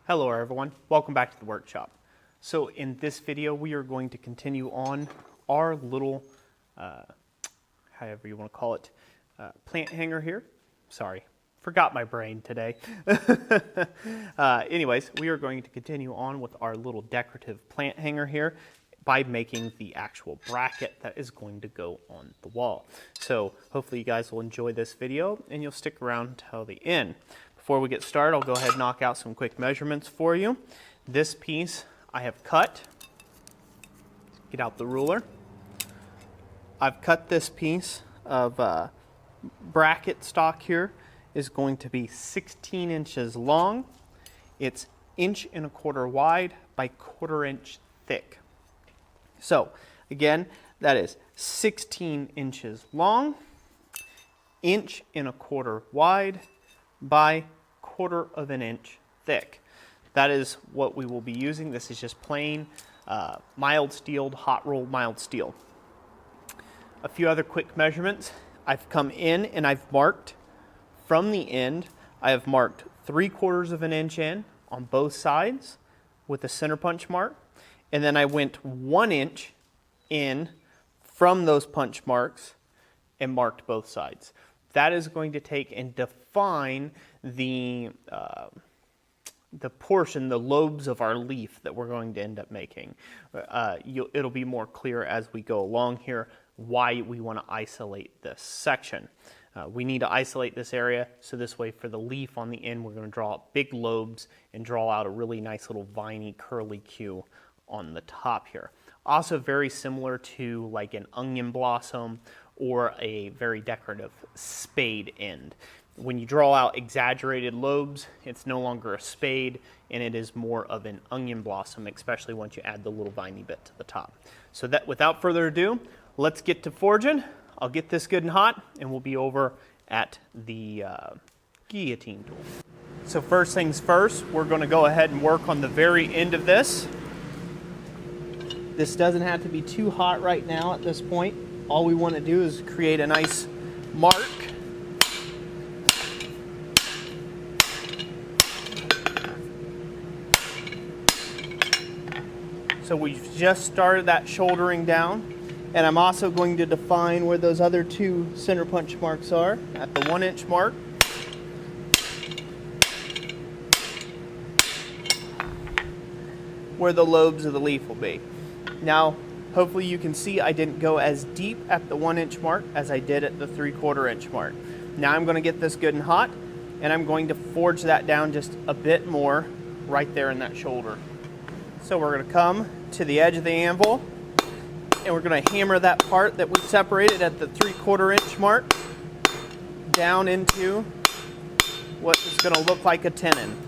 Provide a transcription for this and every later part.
Hello everyone, welcome back to the workshop. So in this video we are going to continue on our little, however you want to call it, plant hanger here. Sorry, forgot my brain today. Anyways, we are going to continue on with our little decorative plant hanger here by making the actual bracket that is going to go on the wall. So hopefully you guys will enjoy this video and you'll stick around till the end. Before we get started, I'll go ahead and knock out some quick measurements for you. This piece I have cut. Get out the ruler. I've cut this piece of bracket stock here is going to be 16 inches long. It's 1.25 inches wide by 1/4 inch thick. So again, that is 16 inches long, 1.25 inches wide by 1/4 inch thick. That is what we will be using. This is just plain mild steel, hot roll mild steel. A few other quick measurements. I've come in and I've marked from the end. I have marked 3/4 inch in on both sides with a center punch mark. And then I went 1 inch in from those punch marks and marked both sides. That is going to take and define the portion, the lobes of our leaf that we're going to end up making. It'll be more clear as we go along here why we want to isolate this section. We need to isolate this area, so this way for the leaf on the end we're going to draw out big lobes and draw out a really nice little viney curly Q on the top here. Also very similar to like an onion blossom or a very decorative spade end. When you draw out exaggerated lobes, it's no longer a spade and it is more of an onion blossom, especially once you add the little viney bit to the top. So that, without further ado, let's get to forging. I'll get this good and hot and we'll be over at the guillotine tool. So first things first, we're going to go ahead and work on the very end of this. This doesn't have to be too hot right now at this point. All we want to do is create a nice mark. So we've just started that shouldering down, and I'm also going to define where those other two center punch marks are at the 1 inch mark. Where the lobes of the leaf will be. Now, hopefully you can see I didn't go as deep at the 1 inch mark as I did at the 3/4 inch mark. Now I'm going to get this good and hot, and I'm going to forge that down just a bit more right there in that shoulder. So we're going to come to the edge of the anvil, and we're going to hammer that part that we separated at the 3/4 inch mark down into what is going to look like a tenon.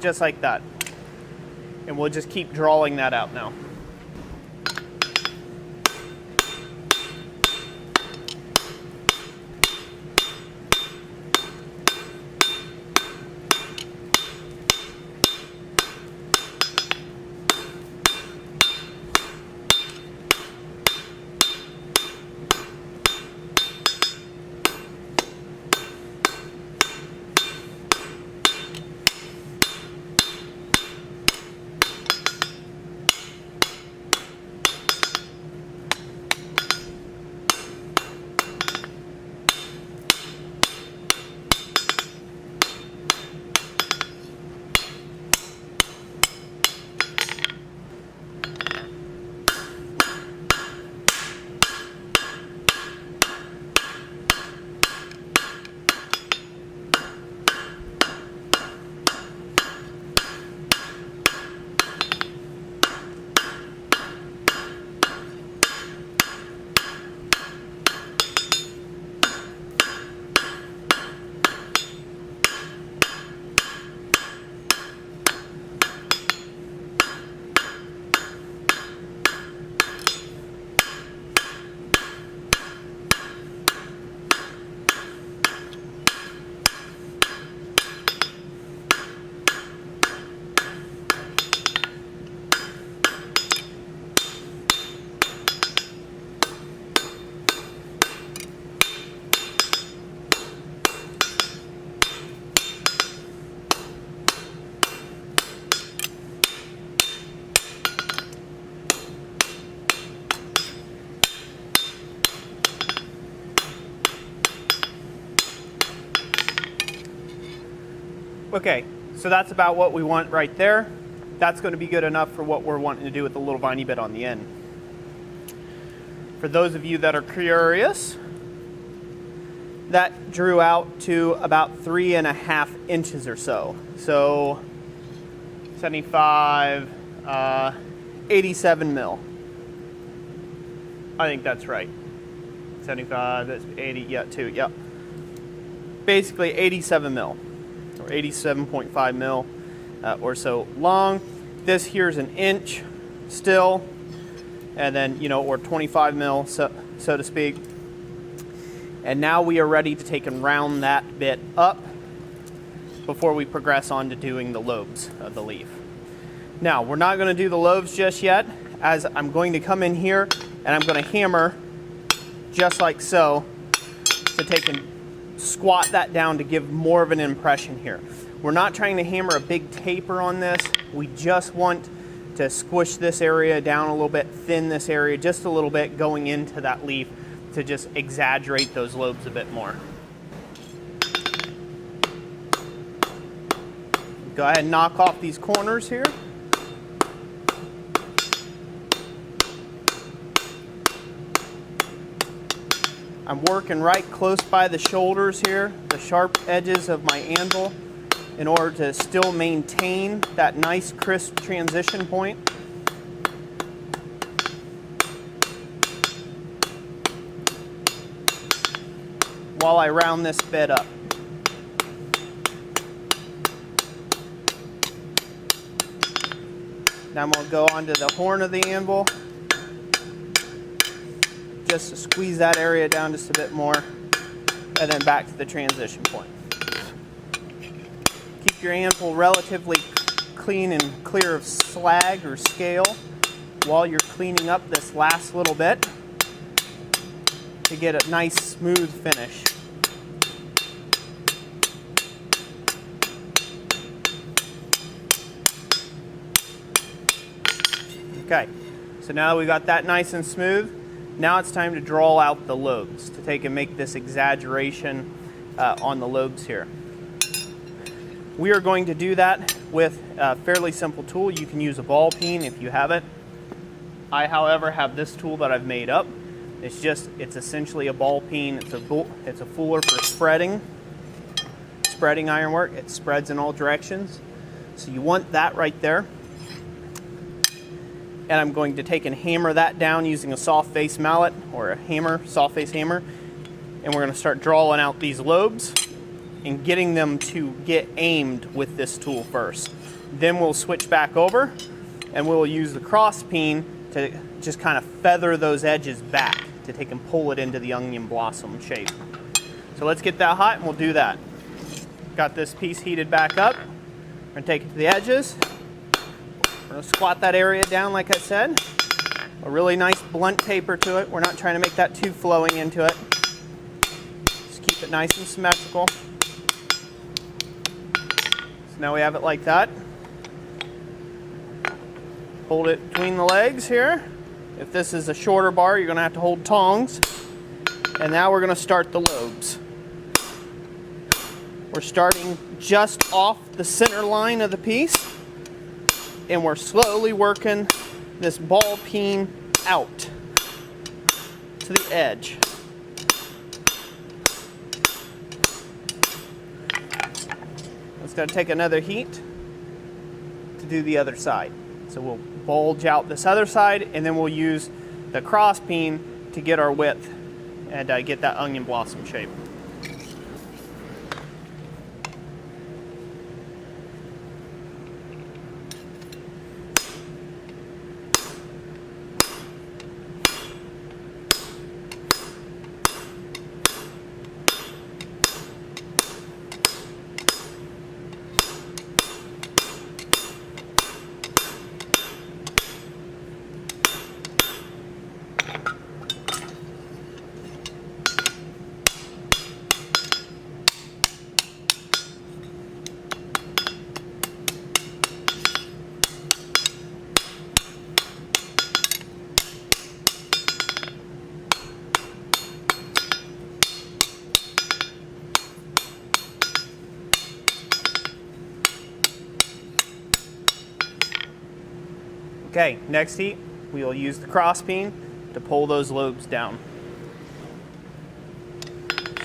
Just like that. And we'll just keep drawing that out now. Okay, so that's about what we want right there. That's going to be good enough for what we're wanting to do with the little viney bit on the end. For those of you that are curious, that drew out to about 3.5 inches or so. So 75, 87 mil. I think that's right. 75, that's 80, yeah, 2, yeah. Basically 87 mil, or 87.5 mil or so long. This here's an inch still, and then, or 25 mil, so to speak. And now we are ready to take and round that bit up before we progress on to doing the lobes of the leaf. Now, we're not going to do the lobes just yet, as I'm going to come in here and I'm going to hammer just like so to take and squat that down to give more of an impression here. We're not trying to hammer a big taper on this. We just want to squish this area down a little bit, thin this area just a little bit going into that leaf to just exaggerate those lobes a bit more. Go ahead and knock off these corners here. I'm working right close by the shoulders here, the sharp edges of my anvil, in order to still maintain that nice crisp transition point. While I round this bit up. Now I'm going to go onto the horn of the anvil, just to squeeze that area down just a bit more, and then back to the transition point. Keep your anvil relatively clean and clear of slag or scale while you're cleaning up this last little bit to get a nice smooth finish. Okay, so now that we got that nice and smooth, now it's time to draw out the lobes, to take and make this exaggeration on the lobes here. We are going to do that with a fairly simple tool. You can use a ball peen if you have it. I, however, have this tool that I've made up. It's essentially a ball peen. It's a fuller for spreading ironwork. It spreads in all directions. So you want that right there. And I'm going to take and hammer that down using a soft face mallet or a hammer, soft face hammer. And we're going to start drawing out these lobes and getting them to get aimed with this tool first. Then we'll switch back over and we'll use the cross peen to just kind of feather those edges back to take and pull it into the onion blossom shape. So let's get that hot and we'll do that. Got this piece heated back up. We're going to take it to the edges. We're going to squat that area down like I said. A really nice blunt taper to it. We're not trying to make that too flowing into it. Just keep it nice and symmetrical. So now we have it like that. Hold it between the legs here. If this is a shorter bar, you're going to have to hold tongs. And now we're going to start the lobes. We're starting just off the center line of the piece. And we're slowly working this ball peen out to the edge. It's going to take another heat to do the other side. So we'll bulge out this other side, and then we'll use the cross peen to get our width and get that onion blossom shape. Okay, next heat, we will use the cross peen to pull those lobes down.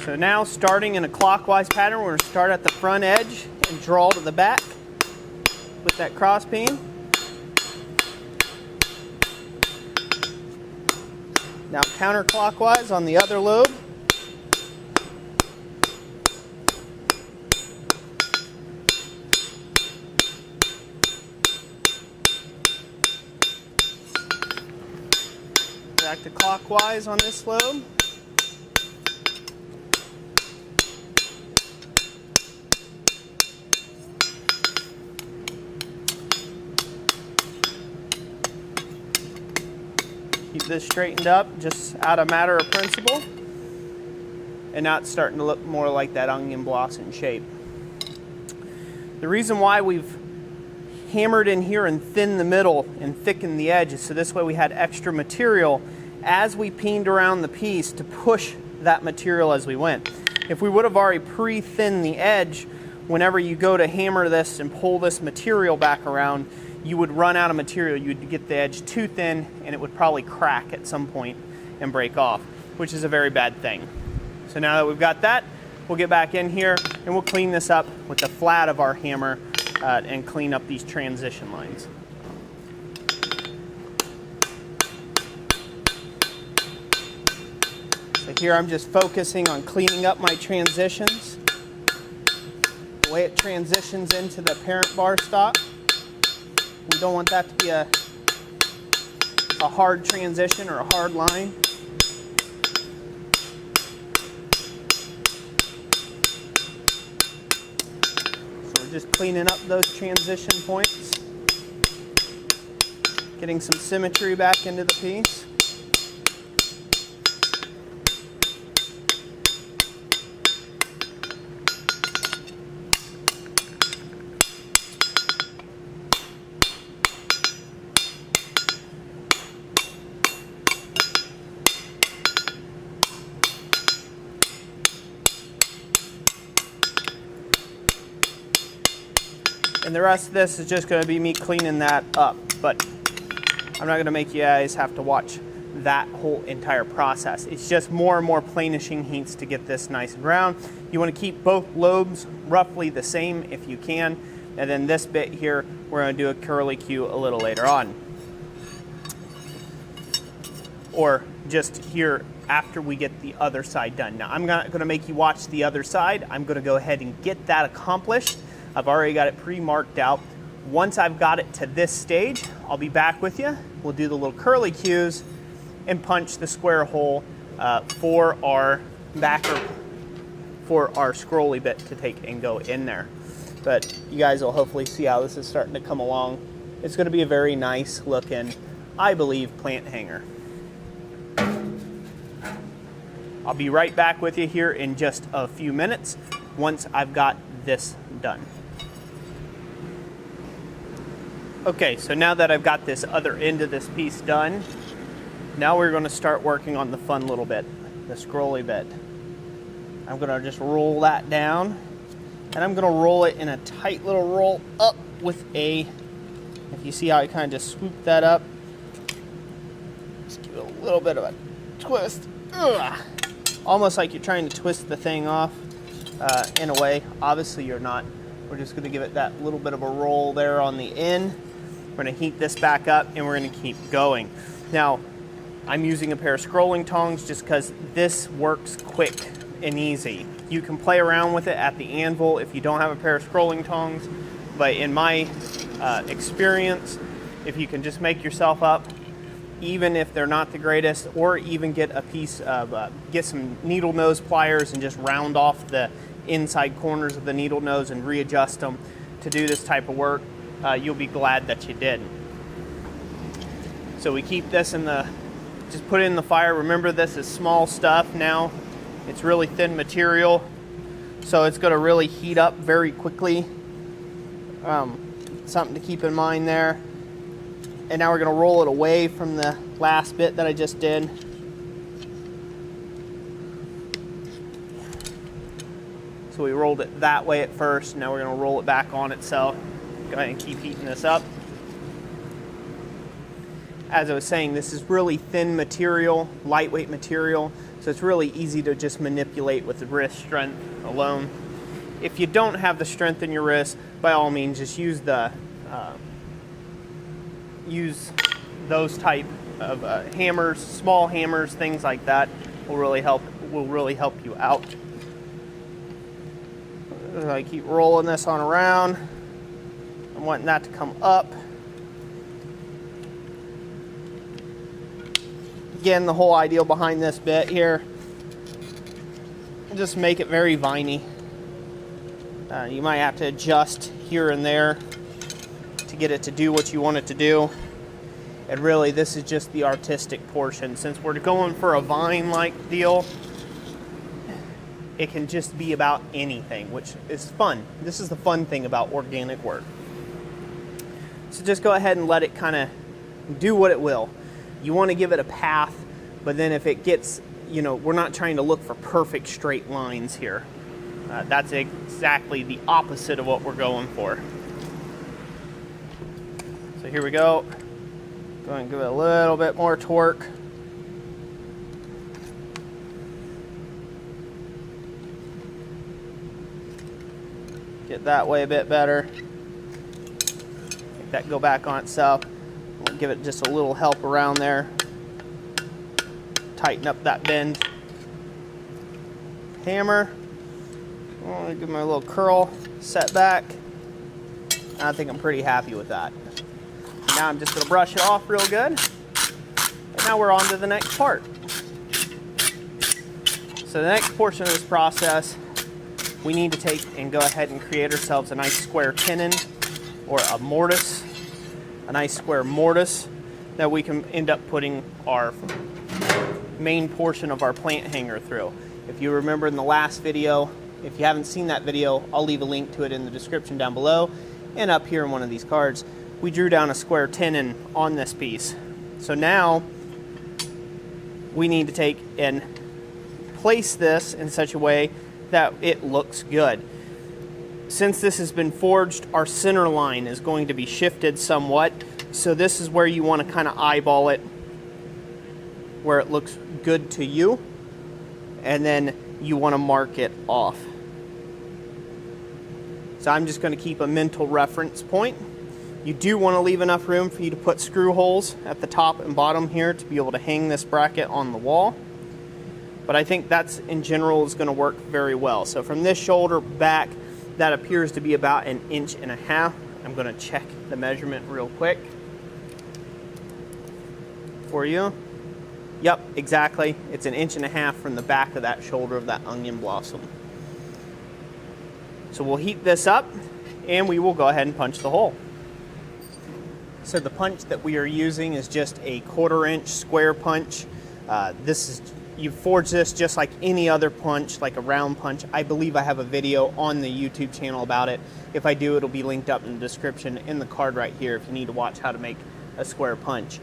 So now, starting in a clockwise pattern, we're going to start at the front edge and draw to the back with that cross peen. Now counterclockwise on the other lobe. Back to clockwise on this lobe. Keep this straightened up just out of matter of principle. And now it's starting to look more like that onion blossom shape. The reason why we've hammered in here and thinned the middle and thickened the edges so this way we had extra material as we peened around the piece to push that material as we went. If we would have already pre-thinned the edge, whenever you go to hammer this and pull this material back around, you would run out of material. You'd get the edge too thin and it would probably crack at some point and break off, which is a very bad thing. So now that we've got that, we'll get back in here and we'll clean this up with the flat of our hammer and clean up these transition lines. So here I'm just focusing on cleaning up my transitions, the way it transitions into the parent bar stock. We don't want that to be a hard transition or a hard line. Just cleaning up those transition points, getting some symmetry back into the piece. And the rest of this is just going to be me cleaning that up, but I'm not going to make you guys have to watch that whole entire process. It's just more and more planishing heats to get this nice and round. You want to keep both lobes roughly the same if you can, and then this bit here we're going to do a curly Q a little later on, or just here after we get the other side done. Now I'm not going to make you watch the other side. I'm going to go ahead and get that accomplished. I've already got it pre-marked out. Once I've got it to this stage, I'll be back with you. We'll do the little curly Qs and punch the square hole for our backer, for our scrolly bit to take and go in there. But you guys will hopefully see how this is starting to come along. It's going to be a very nice looking, I believe, plant hanger. I'll be right back with you here in just a few minutes once I've got this done. Okay, so now that I've got this other end of this piece done, now we're going to start working on the fun little bit, the scrolly bit. I'm going to just roll that down, and I'm going to roll it in a tight little roll up with a, if you see how I kind of just swoop that up, just give it a little bit of a twist. Ugh. Almost like you're trying to twist the thing off in a way. Obviously you're not. We're just going to give it that little bit of a roll there on the end. We're going to heat this back up and we're going to keep going. Now, I'm using a pair of scrolling tongs just because this works quick and easy. You can play around with it at the anvil if you don't have a pair of scrolling tongs, but in my experience, if you can just make yourself up, even if they're not the greatest, or even get a piece of, get some needle nose pliers and just round off the inside corners of the needle nose and readjust them to do this type of work, you'll be glad that you did. So we keep this in the, just put it in the fire. Remember, this is small stuff now. It's really thin material, so it's going to really heat up very quickly. Something to keep in mind there. And now we're going to roll it away from the last bit that I just did. So we rolled it that way at first. Now we're going to roll it back on itself. Go ahead and keep heating this up. as I was saying, this is really thin material, lightweight material, so it's really easy to just manipulate with the wrist strength alone. If you don't have the strength in your wrist, by all means, just use the use those type of hammers, small hammers, things like that will really help you out. I keep rolling this on around. I'm wanting that to come up. Again, the whole idea behind this bit here, just make it very viney. You might have to adjust here and there to get it to do what you want it to do. And really, this is just the artistic portion. Since we're going for a vine-like deal, it can just be about anything, which is fun. This is the fun thing about organic work. So just go ahead and let it kind of do what it will. You want to give it a path, but then if it gets, we're not trying to look for perfect straight lines here. That's exactly the opposite of what we're going for. So here we go. Go ahead and give it a little bit more torque. Get that way a bit better. Make that go back on itself. We'll give it just a little help around there. Tighten up that bend. Hammer. I'll give my little curl set back. I think I'm pretty happy with that. Now I'm just going to brush it off real good. And now we're on to the next part. So the next portion of this process, we need to take and go ahead and create ourselves a nice square tenon or a mortise, a nice square mortise that we can end up putting our main portion of our plant hanger through. If you remember in the last video, if you haven't seen that video, I'll leave a link to it in the description down below and up here in one of these cards. We drew down a square tenon on this piece. So now we need to take and place this in such a way that it looks good. Since this has been forged, our center line is going to be shifted somewhat. So this is where you want to kind of eyeball it where it looks good to you. And then you want to mark it off. So I'm just going to keep a mental reference point. You do want to leave enough room for you to put screw holes at the top and bottom here to be able to hang this bracket on the wall. But I think that's in general is going to work very well. So from this shoulder back, that appears to be about 1.5 inches. I'm going to check the measurement real quick for you. Yep, exactly. It's 1.5 inches from the back of that shoulder of that onion blossom. So we'll heat this up and we will go ahead and punch the hole. So the punch that we are using is just a 1/4 inch square punch. You forge this just like any other punch, like a round punch. I believe I have a video on the YouTube channel about it. If I do, it'll be linked up in the description in the card right here if you need to watch how to make a square punch.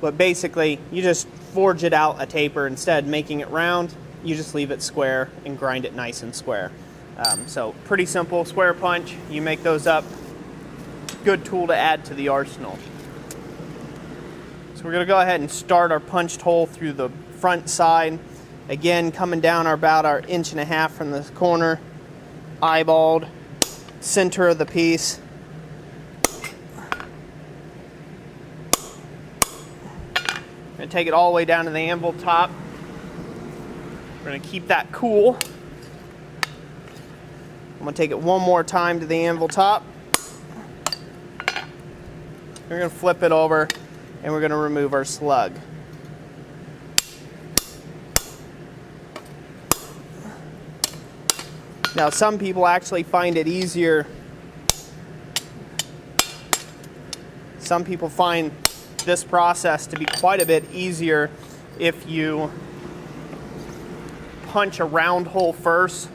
But basically, you just forge it out a taper. Instead of making it round, you just leave it square and grind it nice and square. So pretty simple square punch. You make those up. Good tool to add to the arsenal. So we're going to go ahead and start our punched hole through the front side. Again, coming down about our 1.5 inches from the corner, eyeballed, center of the piece. Going to take it all the way down to the anvil top. We're going to keep that cool. I'm going to take it one more time to the anvil top. We're going to flip it over and we're going to remove our slug. Now some people actually find it easier. Some people find this process to be quite a bit easier if you punch a round hole first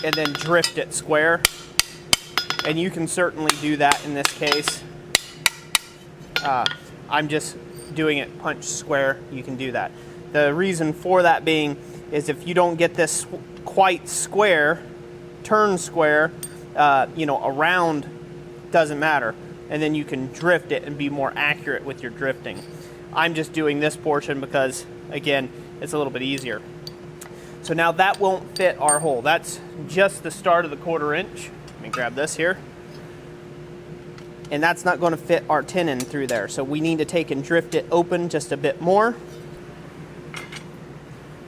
and then drift it square. And you can certainly do that in this case. I'm just doing it punch square. You can do that. The reason for that being is if you don't get this quite square, turn square, a round doesn't matter. And then you can drift it and be more accurate with your drifting. I'm just doing this portion because, again, it's a little bit easier. So now that won't fit our hole. That's just the start of the 1/4 inch. Let me grab this here. And that's not going to fit our tenon through there. So we need to take and drift it open just a bit more.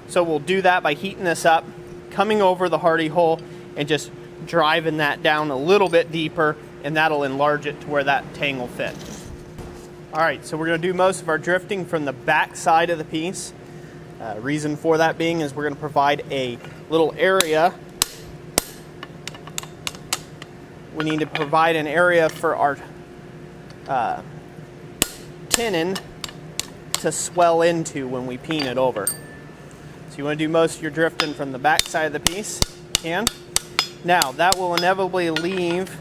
So we'll do that by heating this up, coming over the hardy hole, and just driving that down a little bit deeper, and that'll enlarge it to where that tang will fit. All right, so we're going to do most of our drifting from the back side of the piece. Reason for that being is we're going to provide a little area. We need to provide an area for our tenon to swell into when we peen it over. So you want to do most of your drifting from the back side of the piece. You can. Now that will inevitably leave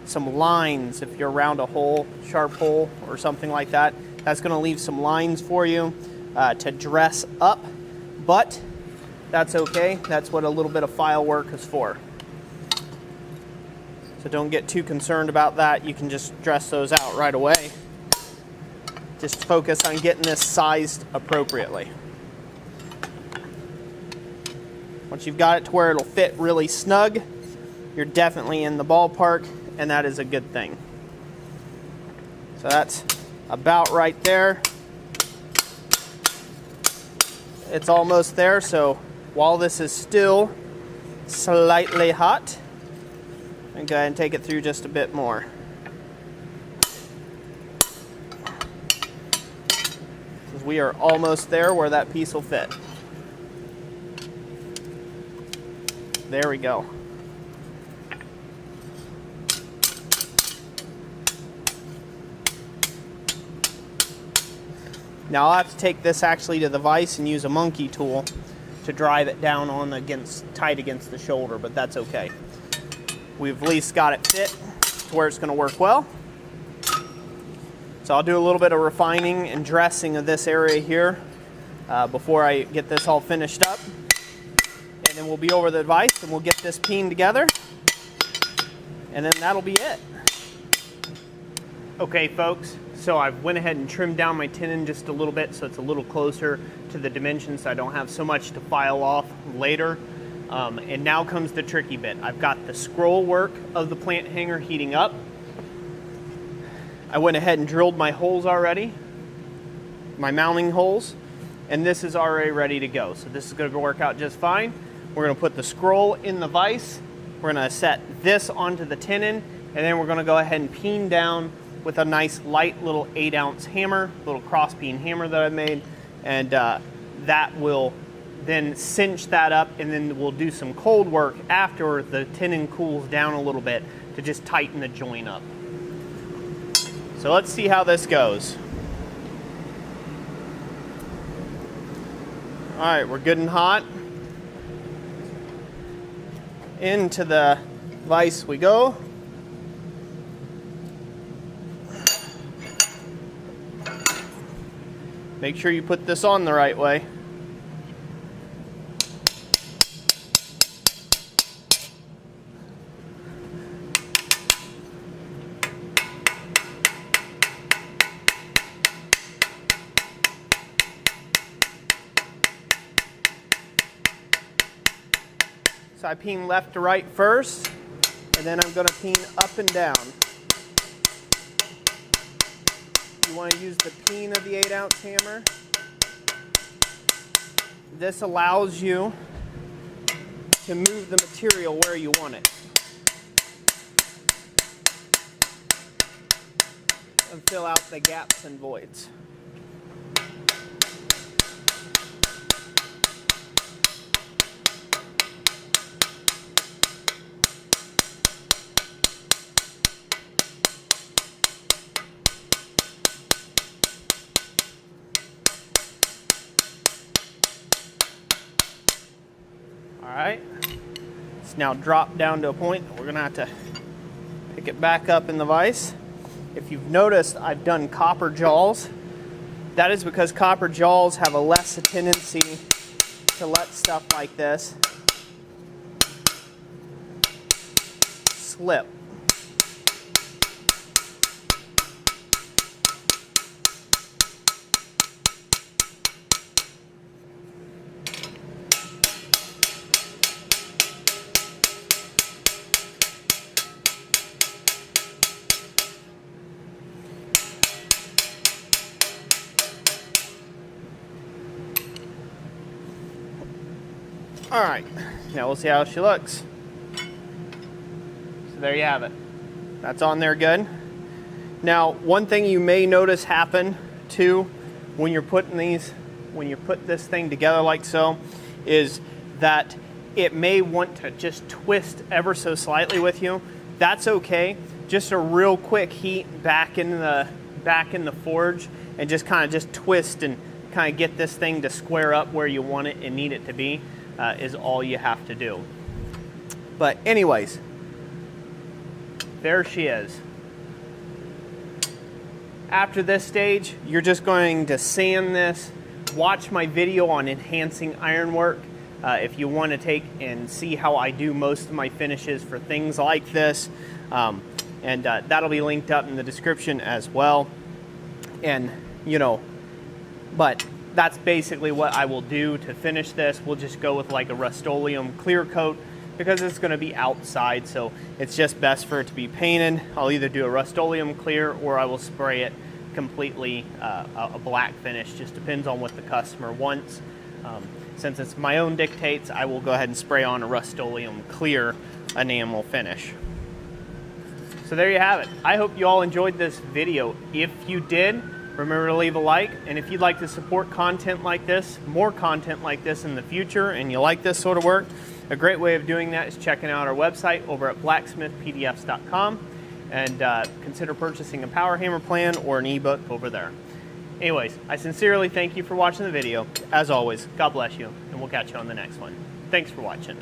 some lines if you're around a hole, sharp hole or something like that. That's going to leave some lines for you to dress up, but that's okay. That's what a little bit of file work is for. So don't get too concerned about that. You can just dress those out right away. Just focus on getting this sized appropriately. Once you've got it to where it'll fit really snug, you're definitely in the ballpark, and that is a good thing. So that's about right there. It's almost there, so while this is still slightly hot, and go ahead and take it through just a bit more. Because we are almost there where that piece will fit. There we go. Now I'll have to take this actually to the vise and use a monkey tool to drive it down on tight against the shoulder, but that's okay. We've at least got it fit to where it's going to work well. So I'll do a little bit of refining and dressing of this area here before I get this all finished up. And then we'll be over the vise and we'll get this peen together. And then that'll be it. Okay folks, so I went ahead and trimmed down my tenon just a little bit so it's a little closer to the dimensions so I don't have so much to file off later. And now comes the tricky bit. I've got the scroll work of the plant hanger heating up. I went ahead and drilled my holes already, my mounting holes, and this is already ready to go. So this is going to work out just fine. We're going to put the scroll in the vise. We're going to set this onto the tenon, and then we're going to go ahead and peen down with a nice light little 8-ounce hammer, little cross peen hammer that I made, and that will then cinch that up, and then we'll do some cold work after the tenon cools down a little bit to just tighten the joint up. So let's see how this goes. All right, we're good and hot. Into the vise we go. Make sure you put this on the right way. So I peen left to right first, and then I'm going to peen up and down. You want to use the peen of the 8-ounce hammer. This allows you to move the material where you want it. And fill out the gaps and voids. Alright, it's now dropped down to a point that we're going to have to pick it back up in the vise. If you've noticed, I've done copper jawls. That is because copper jawls have a less tendency to let stuff like this slip. All right, now we'll see how she looks. So there you have it. That's on there good. Now, one thing you may notice happen too when you're putting these, when you put this thing together like so, is that it may want to just twist ever so slightly with you. That's okay. Just a real quick heat back in the forge and just kind of just twist and kind of get this thing to square up where you want it and need it to be is all you have to do. But anyways, there she is. After this stage, you're just going to sand this. Watch my video on enhancing ironwork if you want to take and see how I do most of my finishes for things like this. And that'll be linked up in the description as well. And, you know, but that's basically what I will do to finish this. We'll just go with like a Rust-Oleum clear coat because it's going to be outside, so it's just best for it to be painted. I'll either do a Rust-Oleum clear or I will spray it completely a black finish. Just depends on what the customer wants. Since it's my own dictates, I will go ahead and spray on a Rust-Oleum clear enamel finish. So there you have it. I hope you all enjoyed this video. If you did, remember to leave a like, and if you'd like to support content like this, more content like this in the future, and you like this sort of work, a great way of doing that is checking out our website over at blacksmithpdfs.com, and consider purchasing a power hammer plan or an ebook over there. Anyways, I sincerely thank you for watching the video. As always, God bless you, and we'll catch you on the next one. Thanks for watching.